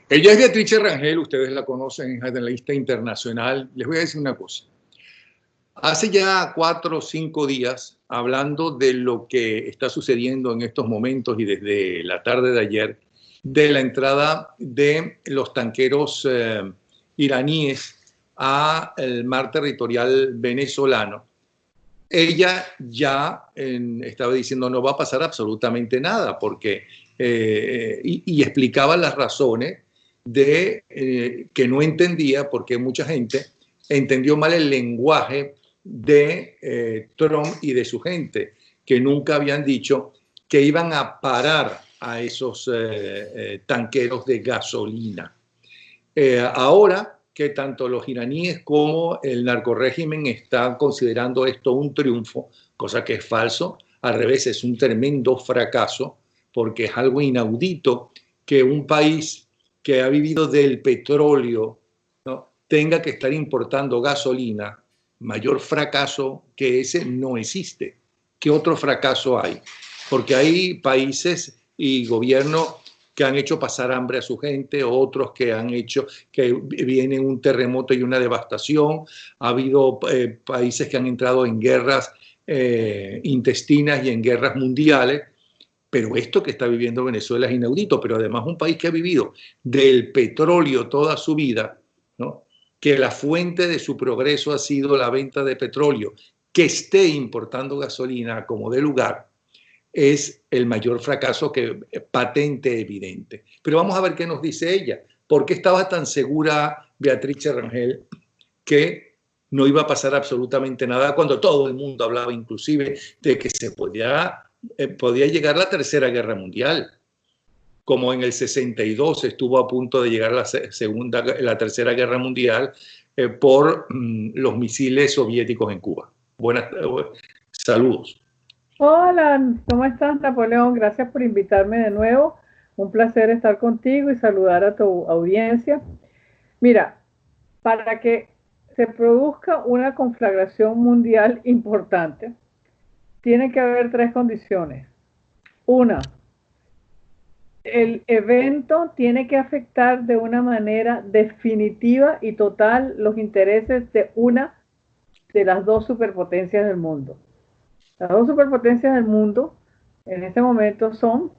Ella es Beatrice Rangel, ustedes la conocen, es analista internacional. Les voy a decir una cosa. Hace ya 4 o 5 días, hablando de lo que está sucediendo en estos momentos y desde la tarde de ayer, de la entrada de los tanqueros iraníes al mar territorial venezolano, ella ya estaba diciendo no va a pasar absolutamente nada, porque y explicaba las razones de que no entendía, porque mucha gente entendió mal el lenguaje de Trump y de su gente, que nunca habían dicho que iban a parar a esos tanqueros de gasolina. Ahora que tanto los iraníes como el narcorrégimen están considerando esto un triunfo, cosa que es falso, al revés, es un tremendo fracaso, porque es algo inaudito que un país que ha vivido del petróleo, ¿no?, tenga que estar importando gasolina. Mayor fracaso que ese no existe. ¿Qué otro fracaso hay? Porque hay países y gobiernos que han hecho pasar hambre a su gente, otros que han hecho que viene un terremoto y una devastación. Ha habido países que han entrado en guerras intestinas y en guerras mundiales. Pero esto que está viviendo Venezuela es inaudito, pero además un país que ha vivido del petróleo toda su vida, ¿no?, que la fuente de su progreso ha sido la venta de petróleo, que esté importando gasolina como de lugar, es el mayor fracaso que patente, evidente. Pero vamos a ver qué nos dice ella. ¿Por qué estaba tan segura Beatrice Rangel que no iba a pasar absolutamente nada cuando todo el mundo hablaba inclusive de que se podía llegar la Tercera Guerra Mundial? Como en el 62 estuvo a punto de llegar la Tercera Guerra Mundial por los misiles soviéticos en Cuba. Saludos. Hola, ¿cómo estás, Napoleón? Gracias por invitarme de nuevo. Un placer estar contigo y saludar a tu audiencia. Mira, para que se produzca una conflagración mundial importante, tiene que haber 3 condiciones. Una, el evento tiene que afectar de una manera definitiva y total los intereses de una de las 2 superpotencias del mundo. Las 2 superpotencias del mundo en este momento son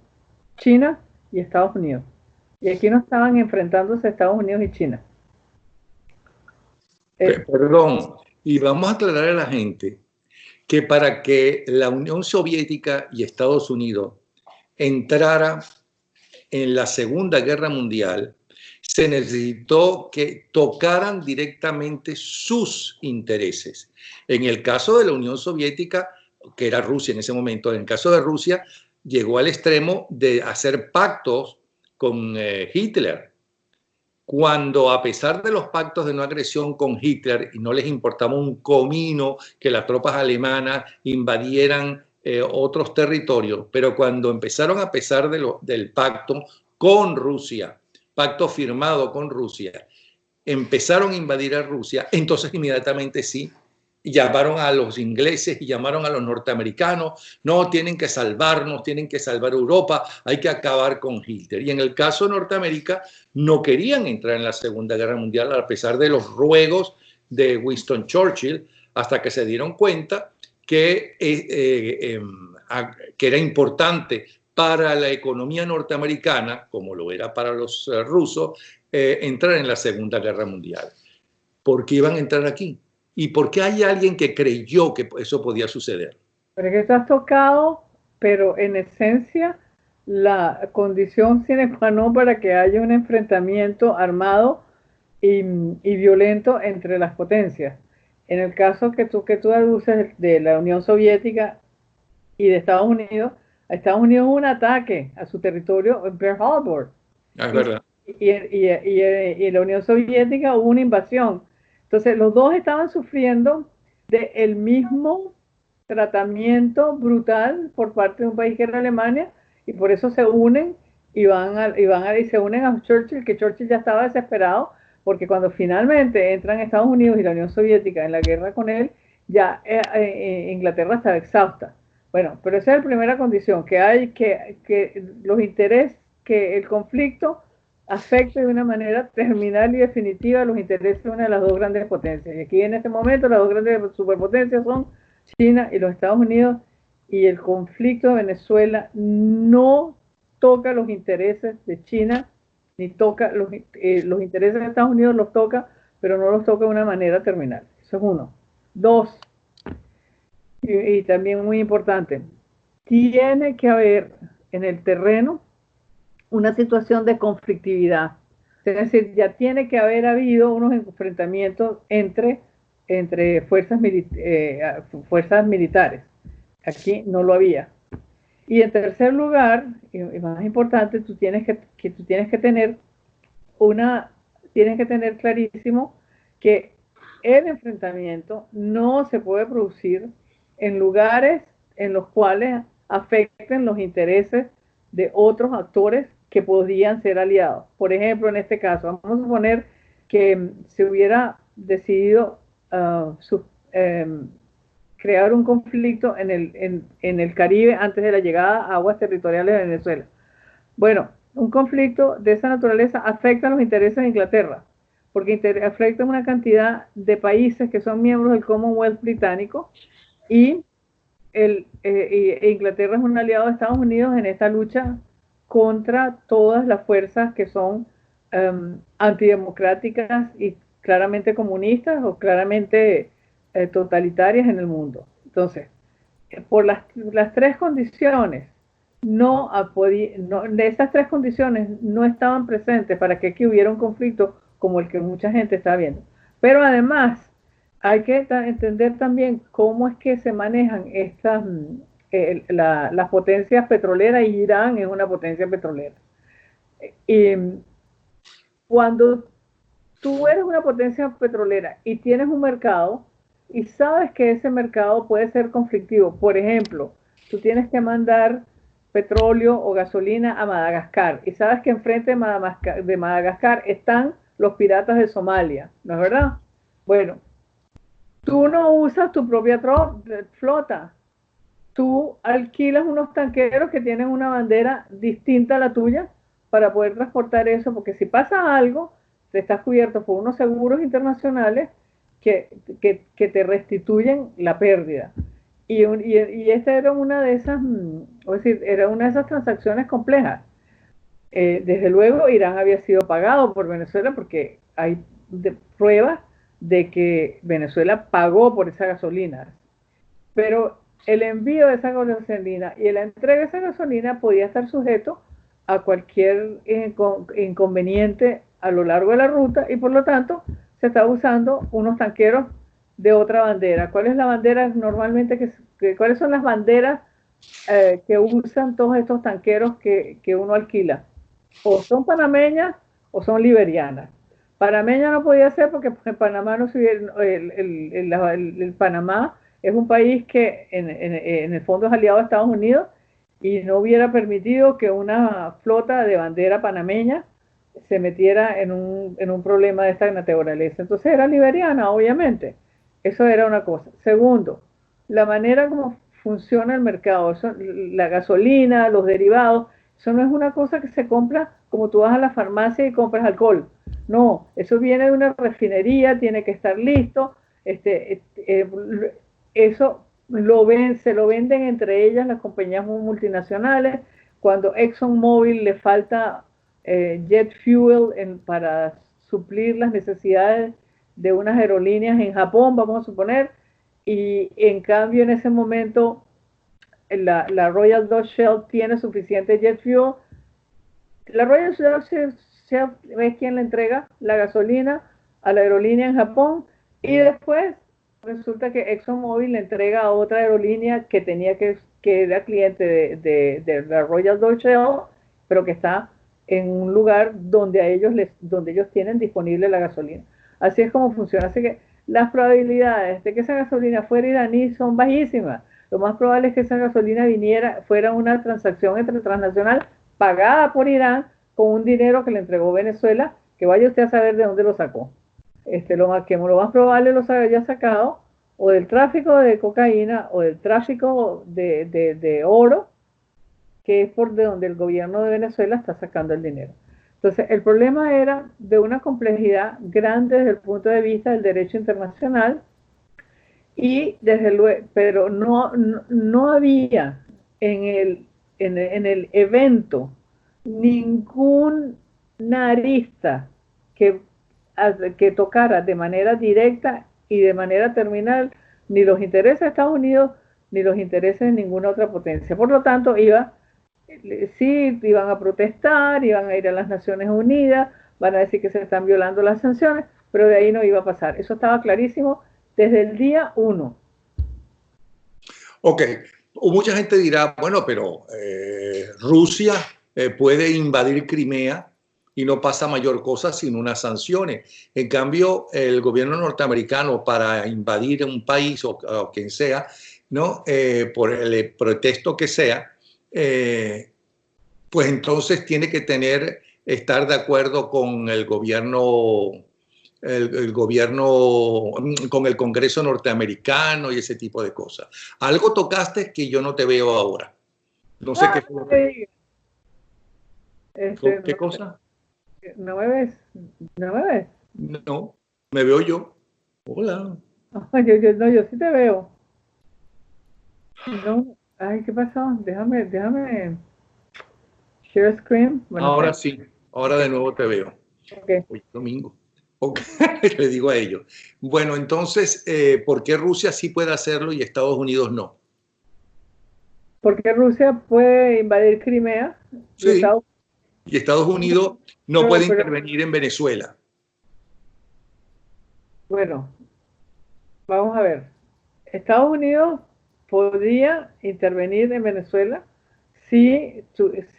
China y Estados Unidos. Y aquí no estaban enfrentándose Estados Unidos y China. Perdón, y vamos a aclarar a la gente que para que la Unión Soviética y Estados Unidos entrara en la Segunda Guerra Mundial, se necesitó que tocaran directamente sus intereses. En el caso de la Unión Soviética, que era Rusia en ese momento, en el caso de Rusia, llegó al extremo de hacer pactos con Hitler, cuando a pesar de los pactos de no agresión con Hitler y no les importaba un comino que las tropas alemanas invadieran otros territorios, pero cuando empezaron, a pesar del pacto con Rusia, pacto firmado con Rusia, empezaron a invadir a Rusia, entonces inmediatamente sí, llamaron a los ingleses y llamaron a los norteamericanos, no, tienen que salvarnos, tienen que salvar Europa, hay que acabar con Hitler. Y en el caso de Norteamérica, no querían entrar en la Segunda Guerra Mundial a pesar de los ruegos de Winston Churchill, hasta que se dieron cuenta que era importante para la economía norteamericana, como lo era para los rusos, entrar en la Segunda Guerra Mundial. ¿Por qué iban a entrar aquí? ¿Y por qué hay alguien que creyó que eso podía suceder? Pero es que estás tocado, pero en esencia la condición sine qua non para que haya un enfrentamiento armado y violento entre las potencias. En el caso que tú aduces de la Unión Soviética y de Estados Unidos, a Estados Unidos hubo un ataque a su territorio en Pearl Harbor. Es verdad. Y la Unión Soviética hubo una invasión. Entonces los dos estaban sufriendo del mismo tratamiento brutal por parte de un país que era Alemania, y por eso se unen y se unen a Churchill, que Churchill ya estaba desesperado, porque cuando finalmente entran Estados Unidos y la Unión Soviética en la guerra con él, ya Inglaterra estaba exhausta. Bueno, pero esa es la primera condición, que hay que los intereses, que el conflicto afecte de una manera terminal y definitiva los intereses de una de las dos grandes potencias. Y aquí en este momento las dos grandes superpotencias son China y los Estados Unidos, y el conflicto de Venezuela no toca los intereses de China, ni toca los intereses de Estados Unidos, los toca, pero no los toca de una manera terminal. Eso es uno. Dos, y también muy importante, tiene que haber en el terreno una situación de conflictividad. Es decir, ya tiene que haber habido unos enfrentamientos entre fuerzas militares. Aquí no lo había. Y en tercer lugar, y más importante, tú tienes que tener clarísimo que el enfrentamiento no se puede producir en lugares en los cuales afecten los intereses de otros actores que podrían ser aliados. Por ejemplo, en este caso, vamos a suponer que se hubiera decidido crear un conflicto en el Caribe antes de la llegada a aguas territoriales de Venezuela. Bueno, un conflicto de esa naturaleza afecta a los intereses de Inglaterra, porque afecta a una cantidad de países que son miembros del Commonwealth británico, y Inglaterra es un aliado de Estados Unidos en esta lucha contra todas las fuerzas que son antidemocráticas y claramente comunistas o claramente totalitarias en el mundo. Entonces, por las tres condiciones, de estas tres condiciones no estaban presentes para que aquí hubiera un conflicto como el que mucha gente está viendo. Pero además, hay que entender también cómo es que se manejan las potencias petroleras, y Irán es una potencia petrolera. Y cuando tú eres una potencia petrolera y tienes un mercado y sabes que ese mercado puede ser conflictivo, por ejemplo, tú tienes que mandar petróleo o gasolina a Madagascar y sabes que enfrente de Madagascar están los piratas de Somalia, ¿no es verdad? Bueno, tú no usas tu propia flota, tú alquilas unos tanqueros que tienen una bandera distinta a la tuya para poder transportar eso, porque si pasa algo, te estás cubierto por unos seguros internacionales que te restituyen la pérdida. Y esta era una de esas, era una de esas transacciones complejas. Desde luego, Irán había sido pagado por Venezuela porque hay pruebas de que Venezuela pagó por esa gasolina. Pero el envío de esa gasolina y la entrega de esa gasolina podía estar sujeto a cualquier inconveniente a lo largo de la ruta, y por lo tanto se está usando unos tanqueros de otra bandera. ¿Cuál es la bandera normalmente cuáles son las banderas que usan todos estos tanqueros que uno alquila? O son panameñas o son liberianas. Panameña no podía ser porque en Panamá no se el Panamá es un país que en el fondo es aliado a Estados Unidos, y no hubiera permitido que una flota de bandera panameña se metiera en un problema de esta naturaleza. Entonces era liberiana, obviamente. Eso era una cosa. Segundo, la manera como funciona el mercado, la gasolina, los derivados, eso no es una cosa que se compra como tú vas a la farmacia y compras alcohol. No, eso viene de una refinería, tiene que estar listo. Eso se lo venden entre ellas las compañías multinacionales. Cuando ExxonMobil le falta jet fuel para suplir las necesidades de unas aerolíneas en Japón, vamos a suponer, y en cambio en ese momento la Royal Dutch Shell tiene suficiente jet fuel, la Royal Dutch Shell es quien le entrega la gasolina a la aerolínea en Japón, y después resulta que ExxonMobil le entrega a otra aerolínea que era cliente de la Royal Dutch Shell, pero que está en un lugar donde ellos tienen disponible la gasolina. Así es como funciona. Así que las probabilidades de que esa gasolina fuera iraní son bajísimas. Lo más probable es que esa gasolina fuera una transacción transnacional pagada por Irán con un dinero que le entregó Venezuela, que vaya usted a saber de dónde lo sacó. Lo más probable los haya sacado o del tráfico de cocaína o del tráfico de oro, que es por de donde el gobierno de Venezuela está sacando el dinero. Entonces, el problema era de una complejidad grande desde el punto de vista del derecho internacional y desde luego, pero no había en el evento ninguna arista que, que tocara de manera directa y de manera terminal ni los intereses de Estados Unidos ni los intereses de ninguna otra potencia. Por lo tanto, sí, iban a protestar, iban a ir a las Naciones Unidas, van a decir que se están violando las sanciones, pero de ahí no iba a pasar. Eso estaba clarísimo desde el día 1. Ok, mucha gente dirá, bueno, pero Rusia puede invadir Crimea y no pasa mayor cosa sin unas sanciones. En cambio, el gobierno norteamericano para invadir un país o quien sea, ¿no? Por el pretexto que sea, pues entonces tiene que estar de acuerdo con el gobierno, el gobierno, con el Congreso norteamericano y ese tipo de cosas. Algo tocaste que yo no te veo ahora. No sé qué fue lo que... ¿Qué cosa? ¿No me ves? ¿No me ves? No, me veo yo. Hola. No, yo sí te veo. No, ay, ¿qué pasó? Déjame share screen. Bueno, Ahora sí, ahora de nuevo te veo. Okay. Hoy es domingo. Okay. Le digo a ellos. Bueno, entonces, ¿por qué Rusia sí puede hacerlo y Estados Unidos no? Porque Rusia puede invadir Crimea y Sí, y Estados Unidos no puede intervenir en Venezuela. Bueno, vamos a ver. Estados Unidos podría intervenir en Venezuela si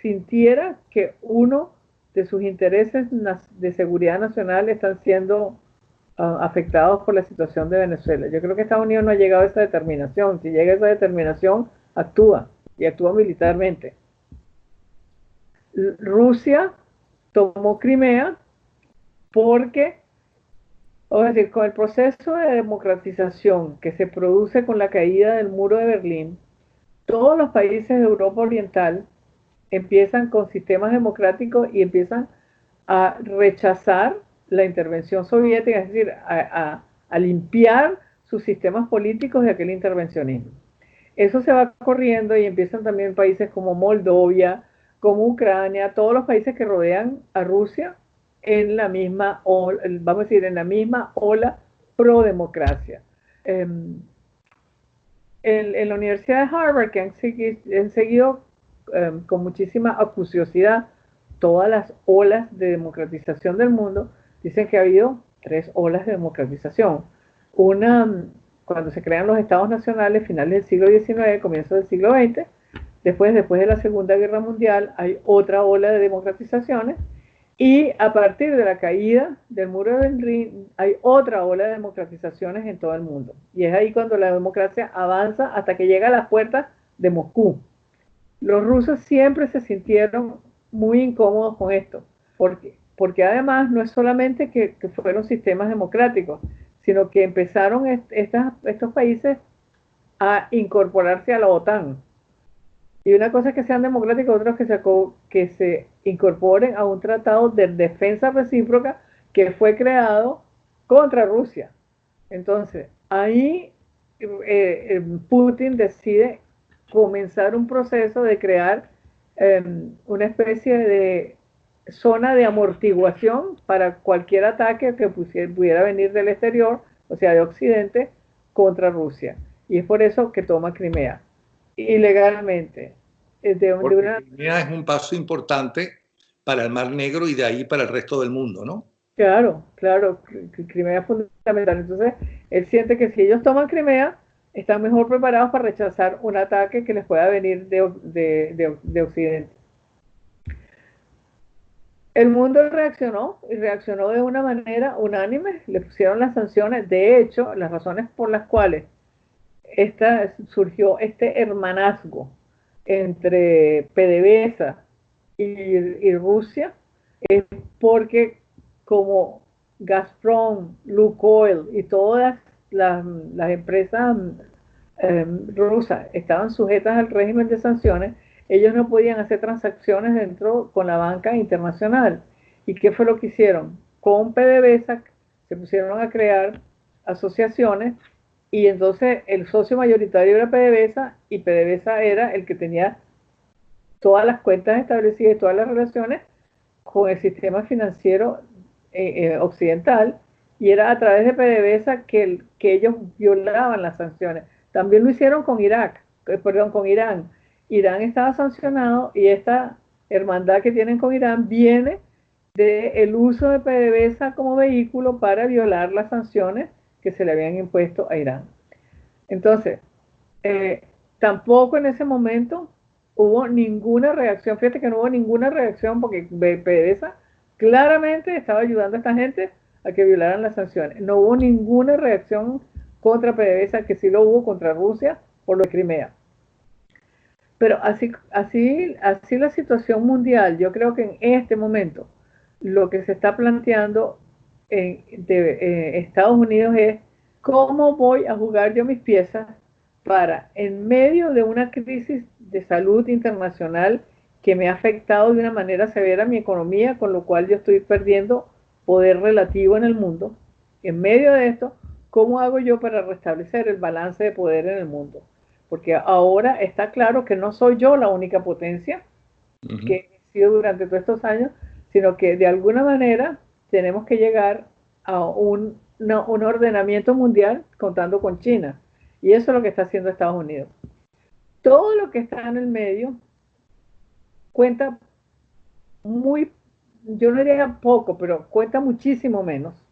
sintiera que uno de sus intereses de seguridad nacional están siendo afectados por la situación de Venezuela. Yo creo que Estados Unidos no ha llegado a esa determinación. Si llega a esa determinación, actúa y actúa militarmente. Rusia tomó Crimea porque, es decir, con el proceso de democratización que se produce con la caída del muro de Berlín, todos los países de Europa Oriental empiezan con sistemas democráticos y empiezan a rechazar la intervención soviética, es decir, a limpiar sus sistemas políticos de aquel intervencionismo. Eso se va corriendo y empiezan también países como Moldovia, como Ucrania, todos los países que rodean a Rusia en la misma, vamos a decir, en la misma ola pro democracia. En la Universidad de Harvard, que han seguido con muchísima acuciosidad todas las olas de democratización del mundo, dicen que ha habido 3 olas de democratización. Una, cuando se crean los estados nacionales, finales del siglo XIX, comienzos del siglo XX. Después de la Segunda Guerra Mundial, hay otra ola de democratizaciones. Y a partir de la caída del muro de Berlín, hay otra ola de democratizaciones en todo el mundo. Y es ahí cuando la democracia avanza hasta que llega a las puertas de Moscú. Los rusos siempre se sintieron muy incómodos con esto, porque además no es solamente que fueron sistemas democráticos, sino que empezaron estos países a incorporarse a la OTAN. Y una cosa es que sean democráticos, otra es que se incorporen a un tratado de defensa recíproca que fue creado contra Rusia. Entonces, ahí Putin decide comenzar un proceso de crear una especie de zona de amortiguación para cualquier ataque que pudiera venir del exterior, o sea, de Occidente, contra Rusia. Y es por eso que toma Crimea, ilegalmente. Crimea es un paso importante para el Mar Negro y de ahí para el resto del mundo, ¿no? Claro, claro, Crimea es fundamental. Entonces, él siente que si ellos toman Crimea, están mejor preparados para rechazar un ataque que les pueda venir de Occidente. El mundo reaccionó y reaccionó de una manera unánime, le pusieron las sanciones. De hecho, las razones por las cuales surgió este hermanazgo entre PDVSA y Rusia es porque como Gazprom, Lukoil y todas las empresas rusas estaban sujetas al régimen de sanciones, ellos no podían hacer transacciones con la banca internacional. ¿Y qué fue lo que hicieron? Con PDVSA se pusieron a crear asociaciones y entonces el socio mayoritario era PDVSA y PDVSA era el que tenía todas las cuentas establecidas y todas las relaciones con el sistema financiero occidental, y era a través de PDVSA que ellos violaban las sanciones. También lo hicieron con con Irán. Irán estaba sancionado y esta hermandad que tienen con Irán viene del uso de PDVSA como vehículo para violar las sanciones que se le habían impuesto a Irán. Entonces, tampoco en ese momento hubo ninguna reacción. Fíjate que no hubo ninguna reacción porque PDVSA claramente estaba ayudando a esta gente a que violaran las sanciones. No hubo ninguna reacción contra PDVSA, que sí lo hubo contra Rusia por lo de Crimea. Pero así la situación mundial, yo creo que en este momento lo que se está planteando en Estados Unidos es cómo voy a jugar yo mis piezas para, en medio de una crisis de salud internacional que me ha afectado de una manera severa mi economía, con lo cual yo estoy perdiendo poder relativo en el mundo. En medio de esto, ¿cómo hago yo para restablecer el balance de poder en el mundo? Porque ahora está claro que no soy yo la única potencia que he sido durante todos estos años, sino que de alguna manera tenemos que llegar a un ordenamiento mundial contando con China. Y eso es lo que está haciendo Estados Unidos. Todo lo que está en el medio cuenta muy, yo no diría poco, pero cuenta muchísimo menos.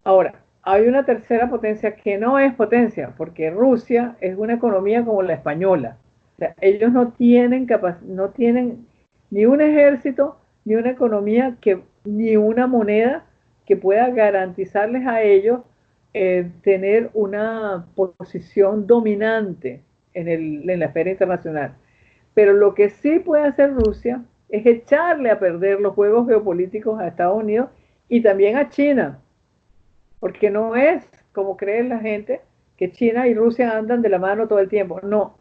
Ahora, hay una tercera potencia que no es potencia, porque Rusia es una economía como la española. O sea, ellos no tienen ni un ejército, ni una economía, ni una moneda que pueda garantizarles a ellos tener una posición dominante en la esfera internacional. Pero lo que sí puede hacer Rusia es echarle a perder los juegos geopolíticos a Estados Unidos y también a China, porque no es como cree la gente que China y Rusia andan de la mano todo el tiempo. No,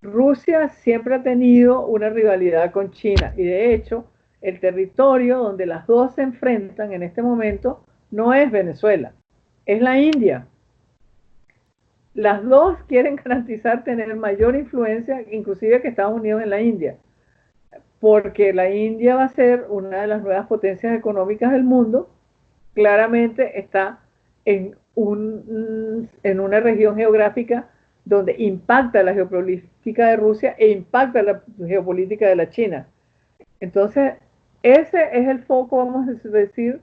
Rusia siempre ha tenido una rivalidad con China y de hecho el territorio donde las dos se enfrentan en este momento no es Venezuela, es la India. Las dos quieren garantizar tener mayor influencia, inclusive que Estados Unidos en la India, porque la India va a ser una de las nuevas potencias económicas del mundo. Claramente está en una región geográfica donde impacta la geopolítica de Rusia e impacta la geopolítica de la China. Entonces, ese es el foco, vamos a decir,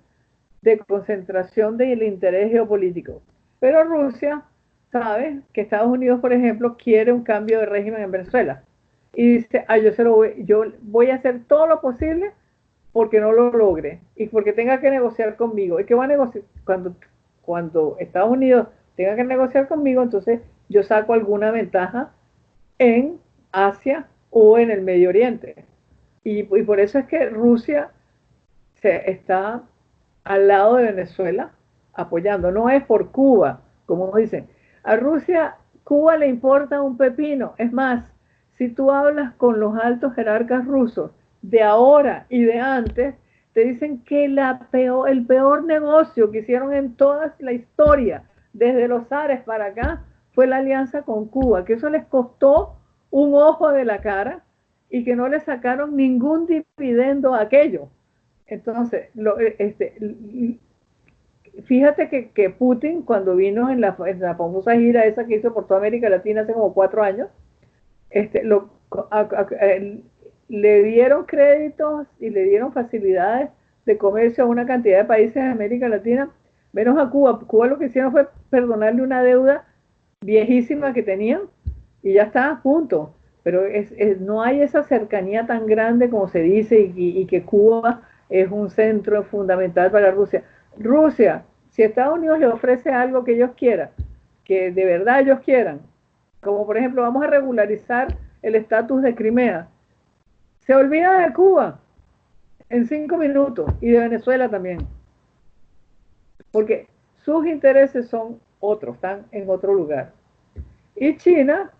de concentración del interés geopolítico. Pero Rusia sabe que Estados Unidos, por ejemplo, quiere un cambio de régimen en Venezuela. Y dice, yo voy a hacer todo lo posible porque no lo logre y porque tenga que negociar conmigo. ¿Y qué va a negociar? Cuando Estados Unidos tenga que negociar conmigo, entonces yo saco alguna ventaja en Asia o en el Medio Oriente. Y por eso es que Rusia está al lado de Venezuela apoyando. No es por Cuba, como dicen. A Rusia, Cuba le importa un pepino. Es más, si tú hablas con los altos jerarcas rusos de ahora y de antes, te dicen que el peor negocio que hicieron en toda la historia, desde los zares para acá, fue la alianza con Cuba, que eso les costó un ojo de la cara y que no le sacaron ningún dividendo a aquello. Entonces, fíjate que Putin, cuando vino en la famosa gira esa que hizo por toda América Latina hace como 4 años, le dieron créditos y le dieron facilidades de comercio a una cantidad de países de América Latina, menos a Cuba. Cuba lo que hicieron fue perdonarle una deuda viejísima que tenían y ya está a punto. Pero no hay esa cercanía tan grande como se dice y que Cuba es un centro fundamental para Rusia. Rusia, si Estados Unidos le ofrece algo que ellos quieran, que de verdad ellos quieran, como por ejemplo vamos a regularizar el estatus de Crimea, se olvida de Cuba en 5 minutos y de Venezuela también, porque sus intereses son otros, están en otro lugar. Y China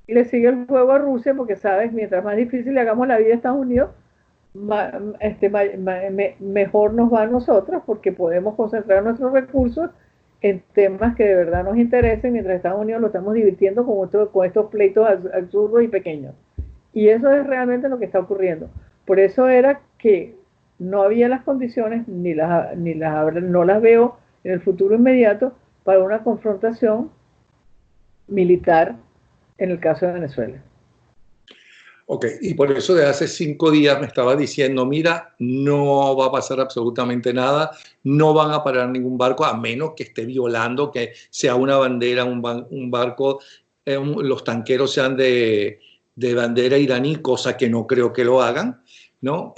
le sigue el juego a Rusia porque sabes, mientras más difícil le hagamos la vida a Estados Unidos, mejor nos va a nosotros porque podemos concentrar nuestros recursos en temas que de verdad nos interesen, mientras Estados Unidos lo estamos divirtiendo con estos pleitos absurdos y pequeños. Y eso es realmente lo que está ocurriendo. Por eso era que no había las condiciones, no las veo en el futuro inmediato para una confrontación militar en el caso de Venezuela. Ok, y por eso de hace 5 días me estaba diciendo, mira, no va a pasar absolutamente nada, no van a parar ningún barco, a menos que esté violando, que sea una bandera, un barco, los tanqueros sean de bandera iraní, cosa que no creo que lo hagan, ¿no?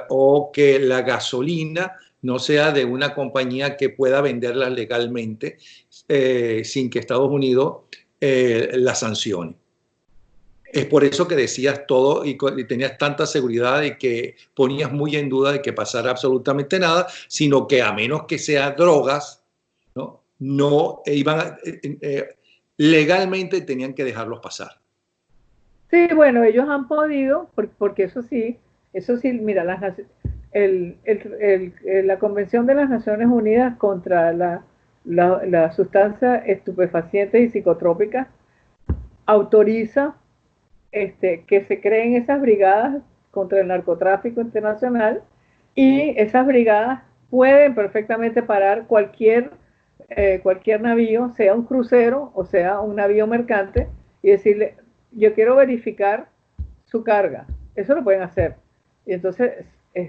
O que la gasolina no sea de una compañía que pueda venderla legalmente sin que Estados Unidos la sancione. Es por eso que decías todo y tenías tanta seguridad de que ponías muy en duda de que pasara absolutamente nada, sino que a menos que sean drogas, no, no iban legalmente tenían que dejarlos pasar. Sí, bueno, ellos han podido, porque eso sí, mira, la Convención de las Naciones Unidas contra la sustancia estupefaciente y psicotrópica autoriza que se creen esas brigadas contra el narcotráfico internacional, y esas brigadas pueden perfectamente parar cualquier navío, sea un crucero o sea un navío mercante, y decirle, yo quiero verificar su carga. Eso lo pueden hacer. Y entonces,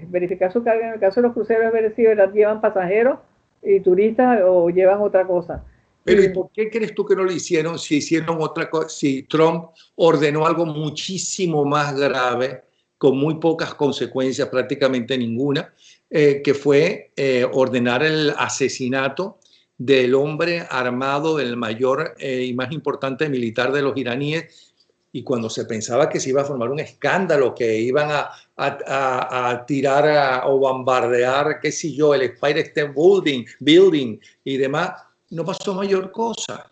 verificar su carga en el caso de los cruceros es ver si llevan pasajeros y turistas o llevan otra cosa. Pero ¿y por qué crees tú que no lo hicieron si hicieron otra cosa? Si Trump ordenó algo muchísimo más grave, con muy pocas consecuencias, prácticamente ninguna, que fue ordenar el asesinato del hombre armado, el mayor y más importante militar de los iraníes, y cuando se pensaba que se iba a formar un escándalo, que iban a tirar o bombardear, qué sé yo, el Empire State Building y demás, no pasó mayor cosa.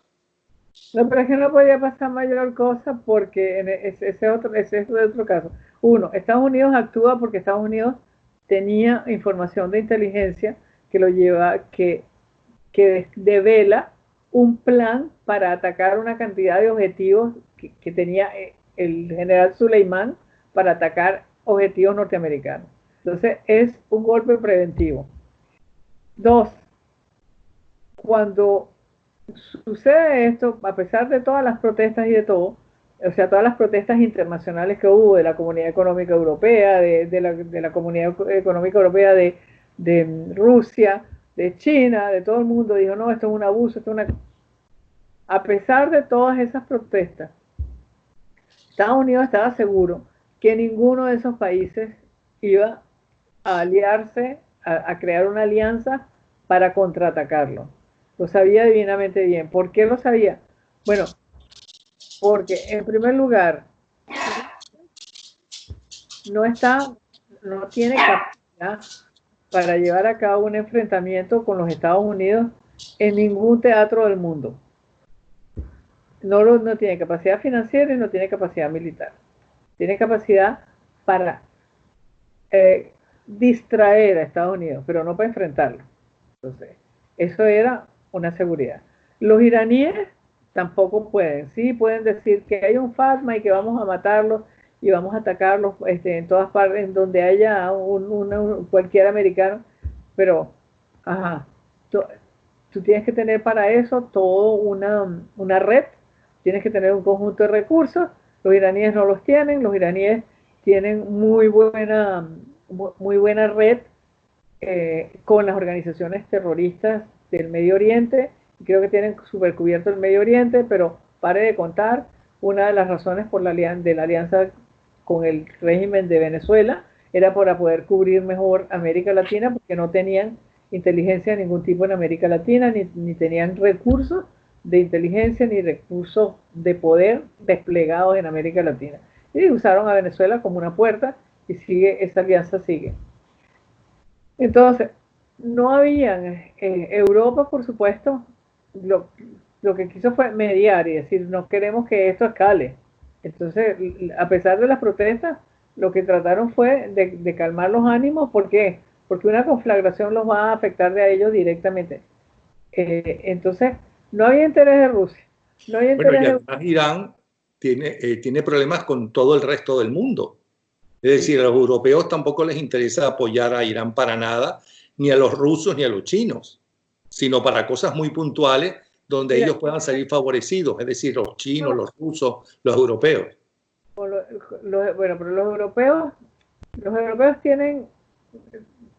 No, pero es que no podía pasar mayor cosa porque ese es otro caso. Uno, Estados Unidos actúa porque Estados Unidos tenía información de inteligencia que lo lleva, que devela un plan para atacar una cantidad de objetivos que tenía el general Suleimán para atacar objetivos norteamericanos. Entonces es un golpe preventivo. Dos, cuando sucede esto, a pesar de todas las protestas y de todo, o sea, todas las protestas internacionales que hubo de la Comunidad Económica Europea, de la Comunidad Económica Europea de Rusia, de China, de todo el mundo, dijo, no, esto es un abuso, esto es una... A pesar de todas esas protestas, Estados Unidos estaba seguro que ninguno de esos países iba a aliarse, a crear una alianza para contraatacarlo. Lo sabía divinamente bien. ¿Por qué lo sabía? Bueno, porque en primer lugar, no tiene capacidad para llevar a cabo un enfrentamiento con los Estados Unidos en ningún teatro del mundo. No tiene capacidad financiera y no tiene capacidad militar. Tiene capacidad para distraer a Estados Unidos, pero no para enfrentarlo. Entonces, eso era una seguridad. Los iraníes tampoco pueden, sí pueden decir que hay un Fatma y que vamos a matarlos y vamos a atacarlos en todas partes, en donde haya cualquier americano, pero ajá, tú tienes que tener para eso todo una red, tienes que tener un conjunto de recursos. Los iraníes no los tienen, los iraníes tienen muy buena red con las organizaciones terroristas del Medio Oriente. Creo que tienen súper cubierto el Medio Oriente, pero pare de contar, una de las razones por de la alianza con el régimen de Venezuela era para poder cubrir mejor América Latina, porque no tenían inteligencia de ningún tipo en América Latina, ni tenían recursos de inteligencia ni recursos de poder desplegados en América Latina. Y usaron a Venezuela como una puerta y esa alianza sigue. Entonces, no habían, Europa, por supuesto, lo que quiso fue mediar y decir, no queremos que esto escale. Entonces, a pesar de las protestas, lo que trataron fue de calmar los ánimos. ¿Por qué? Porque una conflagración los va a afectar a ellos directamente. Entonces, no había interés de Rusia. No había Bueno, y interés además Irán tiene problemas con todo el resto del mundo. Es decir, a los europeos tampoco les interesa apoyar a Irán para nada, ni a los rusos ni a los chinos, sino para cosas muy puntuales donde Mira, ellos puedan salir favorecidos, es decir, los chinos, los rusos, los europeos. bueno, pero los europeos tienen,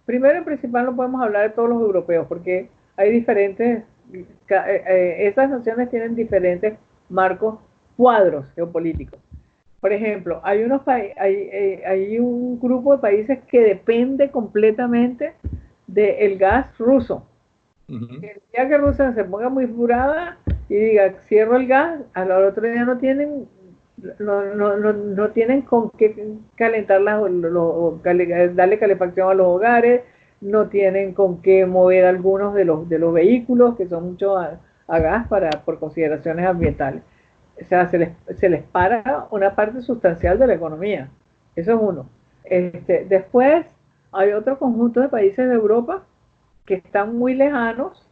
primero y principal no podemos hablar de todos los europeos, porque hay diferentes, esas naciones tienen diferentes marcos, cuadros geopolíticos. Por ejemplo, hay un grupo de países que depende completamente del gas ruso. El día que Rusia se ponga muy furada y diga cierro el gas, al otro día no tienen con qué calentar darle calefacción a los hogares, no tienen con qué mover algunos de los vehículos que son mucho a gas por consideraciones ambientales. O sea, se les para una parte sustancial de la economía. Eso es uno. Después hay otro conjunto de países de Europa que están muy lejanos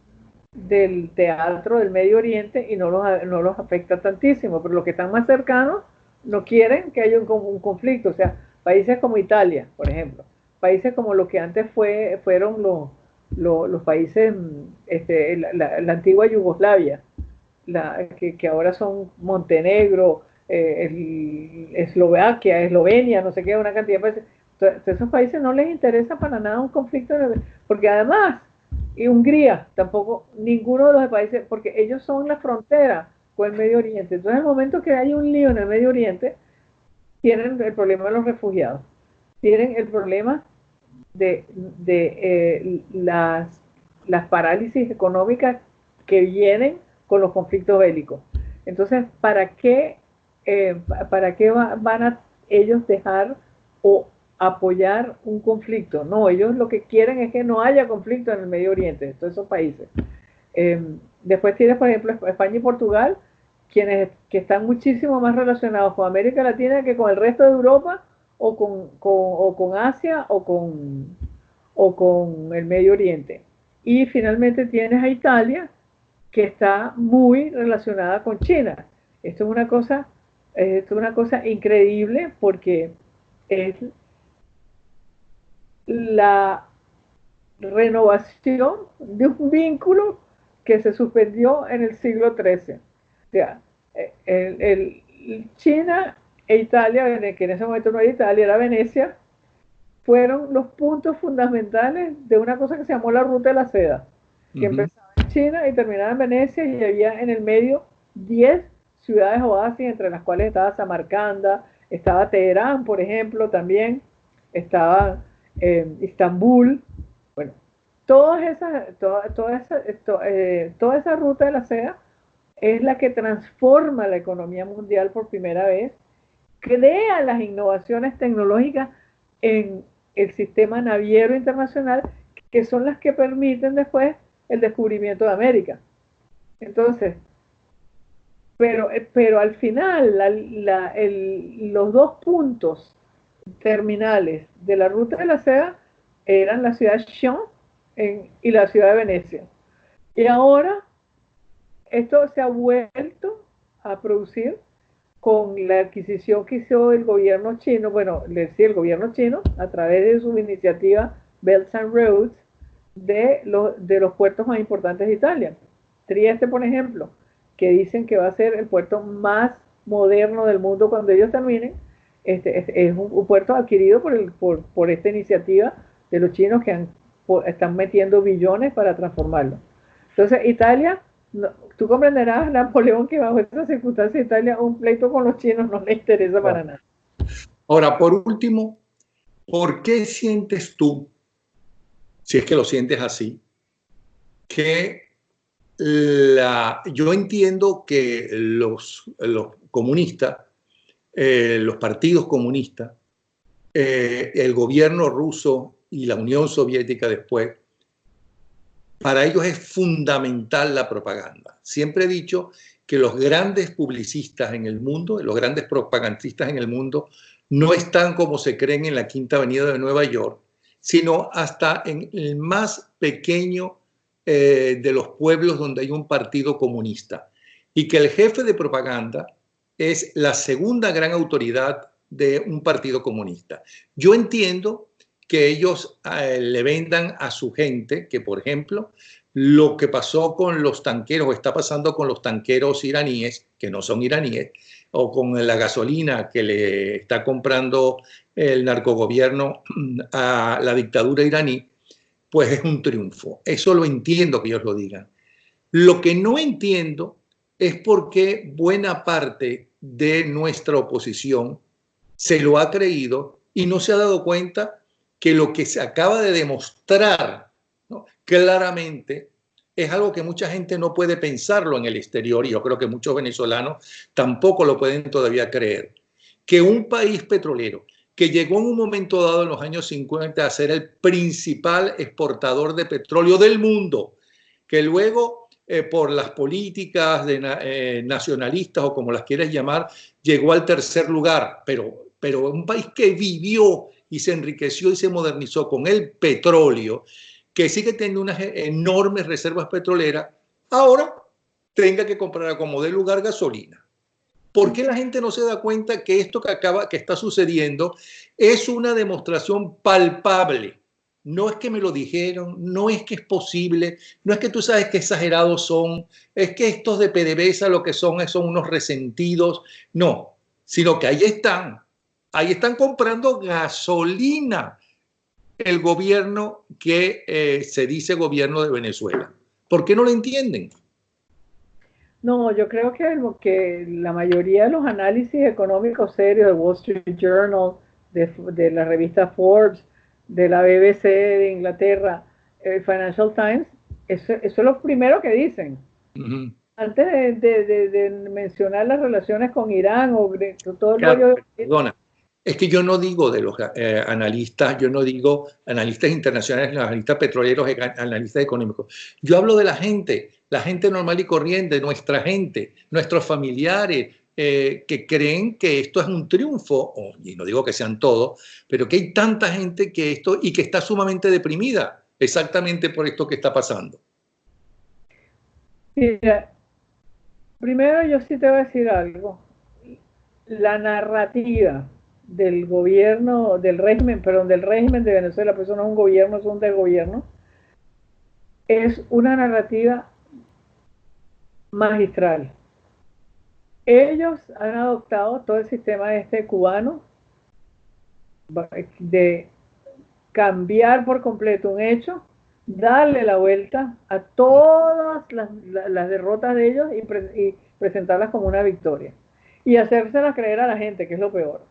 del teatro del Medio Oriente y no los afecta tantísimo, pero los que están más cercanos no quieren que haya un conflicto. O sea, países como Italia, por ejemplo, países como lo que antes fueron los países, la antigua Yugoslavia, que ahora son Montenegro, Eslovaquia, Eslovenia, no sé qué, una cantidad de países. Entonces, a esos países no les interesa para nada un conflicto, porque además, y Hungría tampoco, ninguno de los países, porque ellos son la frontera con el Medio Oriente. Entonces, en el momento que hay un lío en el Medio Oriente, tienen el problema de los refugiados, tienen el problema de las parálisis económicas que vienen con los conflictos bélicos. Entonces, ¿para qué van a ellos dejar o apoyar un conflicto? No, ellos lo que quieren es que no haya conflicto en el Medio Oriente, todos esos países. Después tienes, por ejemplo, España y Portugal, que están muchísimo más relacionados con América Latina que con el resto de Europa o con Asia o con el Medio Oriente. Y finalmente tienes a Italia, que está muy relacionada con China. Esto es una cosa increíble porque es la renovación de un vínculo que se suspendió en el siglo XIII. O sea, China e Italia, que en ese momento no era Italia, era Venecia, fueron los puntos fundamentales de una cosa que se llamó la Ruta de la Seda, que empezaba en China y terminaba en Venecia, y había en el medio 10 ciudades oasis, entre las cuales estaba Samarcanda, estaba Teherán, por ejemplo, también estaba Istambul. Bueno, toda esa ruta de la seda es la que transforma la economía mundial por primera vez, crea las innovaciones tecnológicas en el sistema naviero internacional, que son las que permiten después el descubrimiento de América. Entonces, pero al final, los dos puntos terminales de la ruta de la seda eran la ciudad de Sion y la ciudad de Venecia. Y ahora esto se ha vuelto a producir con la adquisición que hizo el gobierno chino, el gobierno chino, a través de su iniciativa Belt and Roads, de los puertos más importantes de Italia. Trieste, por ejemplo, que dicen que va a ser el puerto más moderno del mundo cuando ellos terminen, es un puerto adquirido por esta iniciativa de los chinos que están metiendo billones para transformarlo. Entonces, Italia, tú comprenderás, Napoleón, que bajo estas circunstancias Italia, un pleito con los chinos no le interesa para nada. Ahora, por último, ¿por qué sientes tú, si es que lo sientes así, que yo entiendo que los comunistas, los partidos comunistas, el gobierno ruso y la Unión Soviética después, para ellos es fundamental la propaganda. Siempre he dicho que los grandes publicistas en el mundo, los grandes propagandistas en el mundo, no están como se creen en la Quinta Avenida de Nueva York, sino hasta en el más pequeño de los pueblos donde hay un partido comunista. Y que el jefe de propaganda es la segunda gran autoridad de un partido comunista. Yo entiendo que ellos le vendan a su gente que, por ejemplo, lo que pasó con los tanqueros o está pasando con los tanqueros iraníes, que no son iraníes, o con la gasolina que le está comprando el narcogobierno a la dictadura iraní, pues es un triunfo. Eso lo entiendo que ellos lo digan. Lo que no entiendo es por qué buena parte de nuestra oposición se lo ha creído y no se ha dado cuenta que lo que se acaba de demostrar, ¿no?, claramente es algo que mucha gente no puede pensarlo en el exterior, y yo creo que muchos venezolanos tampoco lo pueden todavía creer, que un país petrolero que llegó en un momento dado en los años 50 a ser el principal exportador de petróleo del mundo, que luego por las políticas nacionalistas o como las quieras llamar, llegó al tercer lugar, pero un país que vivió y se enriqueció y se modernizó con el petróleo, que sigue teniendo unas enormes reservas petroleras, ahora tenga que comprar como de lugar gasolina. ¿Por qué la gente no se da cuenta que esto que está sucediendo es una demostración palpable? No es que me lo dijeron, no es que es posible, no es que tú sabes qué exagerados son, es que estos de PDVSA lo que son unos resentidos, no, sino que ahí están comprando gasolina el gobierno que se dice gobierno de Venezuela. ¿Por qué no lo entienden? No, yo creo que la mayoría de los análisis económicos serios de Wall Street Journal, de la revista Forbes, de la BBC de Inglaterra, Financial Times, eso es lo primero que dicen. Antes de mencionar las relaciones con Irán o todo el rollo. Perdona, es que yo no digo de los analistas, yo no digo analistas internacionales, los analistas petroleros, analistas económicos. Yo hablo de la gente normal y corriente, nuestra gente, nuestros familiares, que creen que esto es un triunfo, y no digo que sean todos, pero que hay tanta gente que esto y que está sumamente deprimida exactamente por esto que está pasando. Mira, primero yo sí te voy a decir algo. La narrativa del gobierno, del régimen de Venezuela, pues eso no es un gobierno, es un desgobierno, es una narrativa magistral. Ellos han adoptado todo el sistema cubano de cambiar por completo un hecho, darle la vuelta a todas las derrotas de ellos y presentarlas como una victoria. Y hacérselas creer a la gente, que es lo peor.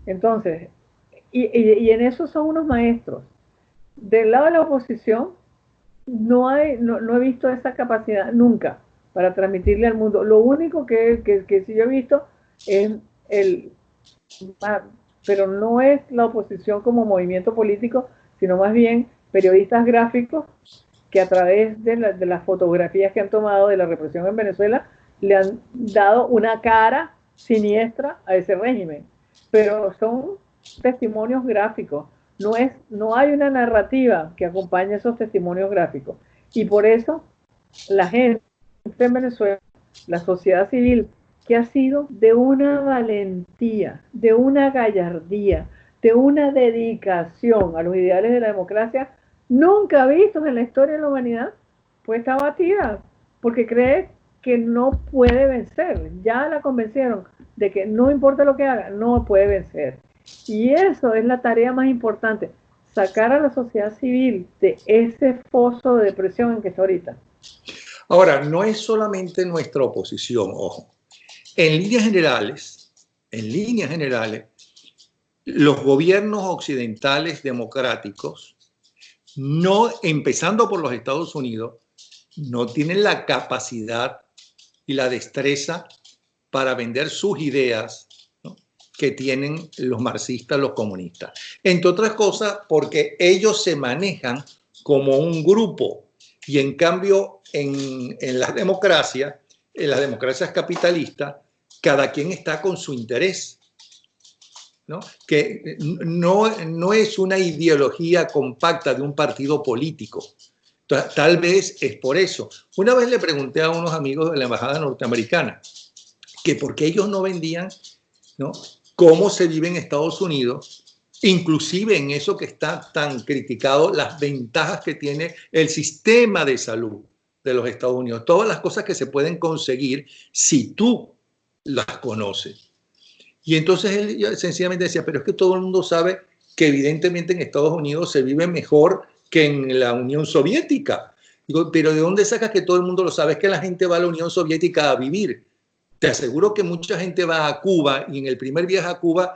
Entonces, y en eso son unos maestros. Del lado de la oposición, no he visto esa capacidad nunca para transmitirle al mundo. Lo único que sí yo he visto es pero no es la oposición como movimiento político, sino más bien periodistas gráficos que a través de las fotografías que han tomado de la represión en Venezuela le han dado una cara siniestra a ese régimen. Pero son testimonios gráficos. No hay una narrativa que acompañe esos testimonios gráficos. Y por eso la gente en Venezuela, la sociedad civil, que ha sido de una valentía, de una gallardía, de una dedicación a los ideales de la democracia nunca vistos en la historia de la humanidad, pues está abatida, porque cree que no puede vencer. Ya la convencieron de que no importa lo que haga, no puede vencer. Y eso es la tarea más importante, sacar a la sociedad civil de ese foso de depresión en que está ahorita. Ahora, no es solamente nuestra oposición, ojo. En líneas generales, los gobiernos occidentales democráticos, no, empezando por los Estados Unidos, no tienen la capacidad y la destreza para vender sus ideas, ¿no?, que tienen los marxistas, los comunistas. Entre otras cosas, porque ellos se manejan como un grupo y en cambio en las democracias capitalistas, cada quien está con su interés. ¿no? Que no es una ideología compacta de un partido político. Tal vez es por eso. Una vez le pregunté a unos amigos de la embajada norteamericana que por qué ellos no vendían, ¿no?, cómo se vive en Estados Unidos, inclusive en eso que está tan criticado, las ventajas que tiene el sistema de salud de los Estados Unidos, todas las cosas que se pueden conseguir si tú las conoces. Y entonces él sencillamente decía, pero es que todo el mundo sabe que evidentemente en Estados Unidos se vive mejor que en la Unión Soviética. Digo, pero ¿de dónde sacas que todo el mundo lo sabe? Es que la gente va a la Unión Soviética a vivir. Te aseguro que mucha gente va a Cuba y en el primer viaje a Cuba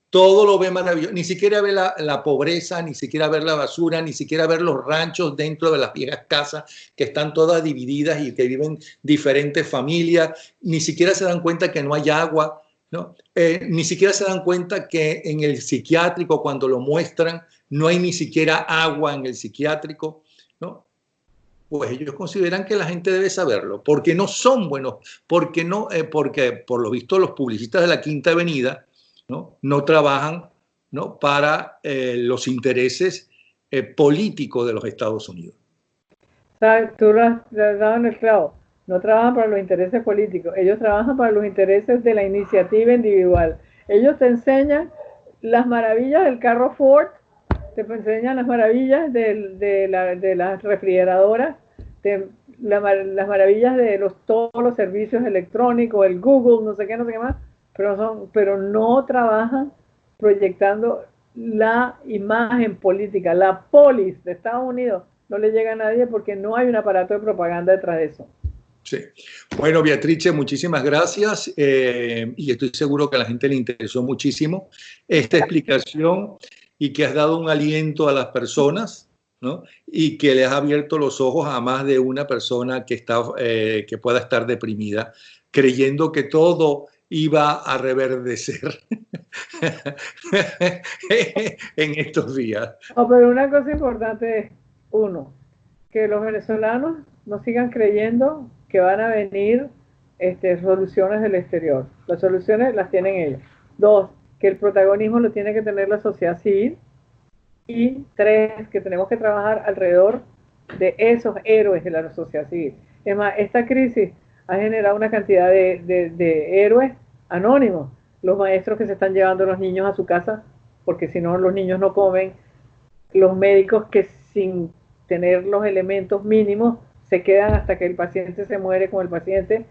todo lo ve maravilloso. Ni siquiera ve la pobreza, ni siquiera ver la basura, ni siquiera ver los ranchos dentro de las viejas casas que están todas divididas y que viven diferentes familias. Ni siquiera se dan cuenta que no hay agua, ¿no? Ni siquiera se dan cuenta que en el psiquiátrico, cuando lo muestran, no hay ni siquiera agua en el psiquiátrico, ¿no? Pues ellos consideran que la gente debe saberlo, porque no son buenos, porque por lo visto los publicistas de la Quinta Avenida no trabajan, ¿no?, para los intereses políticos de los Estados Unidos. ¿Sabes? Tú lo has dado en el clavo. No trabajan para los intereses políticos, ellos trabajan para los intereses de la iniciativa individual. Ellos te enseñan las maravillas del carro Ford, te enseñan las maravillas de las refrigeradoras, las maravillas de todos los servicios electrónicos, el Google, no sé qué más, pero no trabajan proyectando la imagen política, la polis de Estados Unidos. No le llega a nadie porque no hay un aparato de propaganda detrás de eso. Sí. Bueno, Beatrice, muchísimas gracias y estoy seguro que a la gente le interesó muchísimo esta explicación y que has dado un aliento a las personas, ¿no?, y que les has abierto los ojos a más de una persona que pueda estar deprimida, creyendo que todo iba a reverdecer en estos días. No, pero una cosa importante es, uno, que los venezolanos no sigan creyendo que van a venir soluciones del exterior. Las soluciones las tienen ellos. Dos, que el protagonismo lo tiene que tener la sociedad civil. Y tres, que tenemos que trabajar alrededor de esos héroes de la sociedad civil. Es más, esta crisis ha generado una cantidad de héroes anónimos. Los maestros que se están llevando a los niños a su casa, porque si no los niños no comen. Los médicos que sin tener los elementos mínimos se quedan hasta que el paciente se muere con el paciente.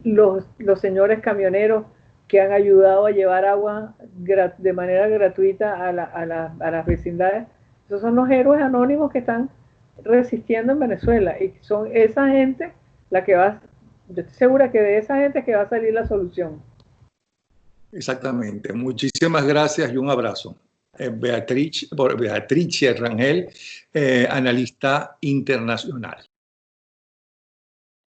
Los señores camioneros que han ayudado a llevar agua de manera gratuita a las vecindades. Esos son los héroes anónimos que están resistiendo en Venezuela y son esa gente la que va, yo estoy segura que de esa gente que va a salir la solución. Exactamente. Muchísimas gracias y un abrazo. Beatrice Rangel, analista internacional.